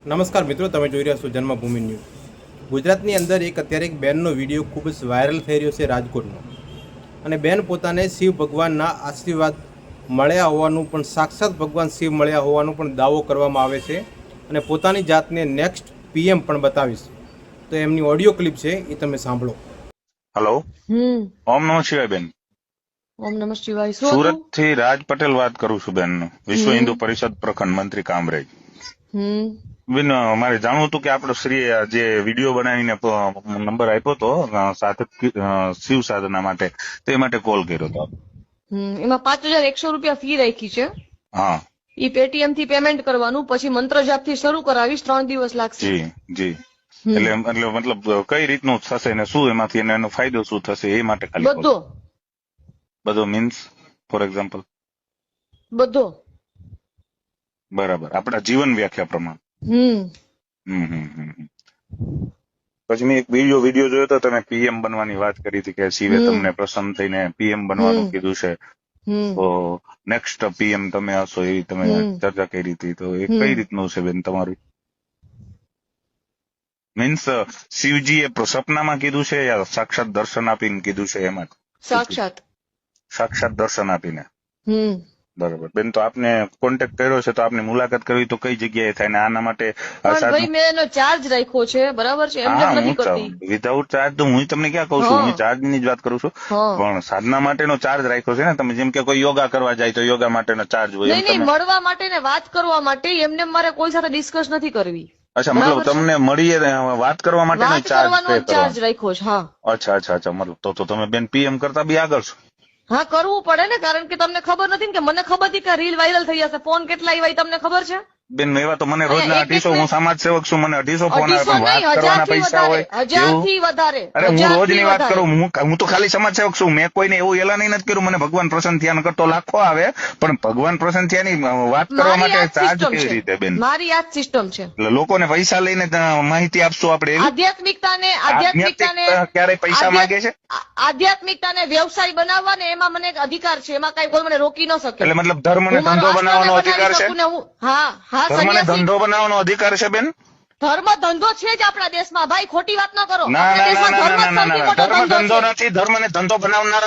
નમસ્કાર મિત્રો, તમે જોઈ રહ્યા છો જન્મભૂમિ ન્યૂઝ. ગુજરાતની અંદર અત્યારે એક બેનનો વિડીયો ખૂબ જ વાયરલ થઈ રહ્યો છે રાજકોટનો. અને બેન પોતાને શિવ ભગવાનના આશીર્વાદ મળ્યા હોવાનું પણ સાક્ષાત ભગવાન શિવ મળ્યા હોવાનો પણ દાવો કરવામાં આવે છે. અને પોતાની જાતને નેક્સ્ટ પીએમ પણ બતાવીશ. તો એમની ઓડિયો ક્લિપ છે, એ તમે સાંભળો. હેલો. ઓમ નમઃ શિવાય બેન. ઓમ નમઃ શિવાય. સુરત થી રાજ પટેલ વાત કરું છું બેન, વિશ્વ હિન્દુ પરિષદ પ્રખંડ મંત્રી કામરેજ. બેન, મારે જાણવું હતું કે આપણો શ્રી જે વિડીયો બનાવીને નંબર આપ્યો હતો સાધક શિવ સાધના માટે, તે માટે કોલ કર્યો હતો. એમાં 5100 રૂપિયા ફી રાખી છે. હા, ઈ પેટીએમ થી પેમેન્ટ કરવાનું, પછી મંત્ર જાપ થી શરૂ કરાવીશ, 3 દિવસ લાગશે. જી જી. એટલે મતલબ કઈ રીતનું થશે ને શું એમાંથી એનો ફાયદો શું થશે એ માટે ખાલી બધો મીન્સ ફોર એક્ઝામ્પલ બધો બરાબર આપણા જીવન વ્યાખ્યા પ્રમાણે. પછી મેં એક વિડીયો જોયો તો તમે પીએમ બનવાની વાત કરી હતી કે શિવે તમને પ્રસન્ન થઈને પીએમ બનવાનું કીધું છે, તો નેક્સ્ટ પીએમ તમે હશો એવી તમે ચર્ચા કરી હતી. તો એ કઈ રીતનું છે બેન તમારું? મીન્સ શિવજીએ સપનામાં કીધું છે યા સાક્ષાત દર્શન આપીને કીધું છે? એમાં સાક્ષાત દર્શન આપીને. બરાબર બેન, તો આપને કોન્ટેક્ટ કર્યો છે, તો આપને મુલાકાત કરવી તો કઈ જગ્યાએ થાય ને આના માટે? ભાઈ મેં એનો ચાર્જ રાખ્યો છે, બરાબર છે, એમ નથી કરતી. વિધાઉટ ચાર્જ તો હું તમને ક્યાં કહું છું, હું ચાર્જ ની જ વાત કરું છું. પણ સાધના માટેનો ચાર્જ રાખ્યો છે ને તમે? જેમ કે કોઈ યોગા કરવા જાય તો યોગા માટેનો ચાર્જ હોય. નહીં, મળવા માટે ને વાત કરવા માટે, એમને મારે કોઈ સાથે ડિસ્કસ નથી કરવી. અચ્છા, મતલબ તમને મળીએ વાત કરવા માટે ચાર્જ રાખ્યો છે. હા, અચ્છા અચ્છા અચ્છા. મતલબ તો તમે બેન પીએમ કરતા બી આગળ છો? હા, કરવું પડે ને, કારણ કે તમને ખબર નથી ને કે મને ખબર હતી કે રીલ વાયરલ થઈ જશે. ફોન કેટલા આવ્યા તમને ખબર છે બેન? એવા તો મને રોજના 250, હું સમાજ સેવક છું, મને 250 ફોન આવે, પણ વાત કરવાના પૈસા હોય 1000 થી વધારે. અરે હું રોજની વાત કરું, હું તો ખાલી સમાજ સેવક છું. મેં કોઈને એવું એલાન નથી કર્યું મને ભગવાન પ્રસન્ન થયા કરતો લાખો આવે, પણ ભગવાન પ્રસન્ન થયાની વાત કરવા માટે ચાર્જ કેવી રીતે બેન? મારી આ સિસ્ટમ છે. લોકોને પૈસા લઈને માહિતી આપશો આપણે? આધ્યાત્મિકતાને ક્યારે પૈસા માંગે છે? આધ્યાત્મિકતાને વ્યવસાય બનાવવા ને એમાં મને એક અધિકાર છે, એમાં કઈ કોઈ મને રોકી ન શકે. એટલે મતલબ ધર્મ ને ધંધો બનાવવાનો અધિકાર છે? ધર્મ ને ધંધો બનાવવાનો અધિકાર છે બેન? ધર્મ ધંધો છે જ આપણા દેશમાં ભાઈ, ખોટી વાત ન કરો. ના ના ના ના ના, ધર્મ ધંધો નથી, ધર્મ ને ધંધો બનાવનાર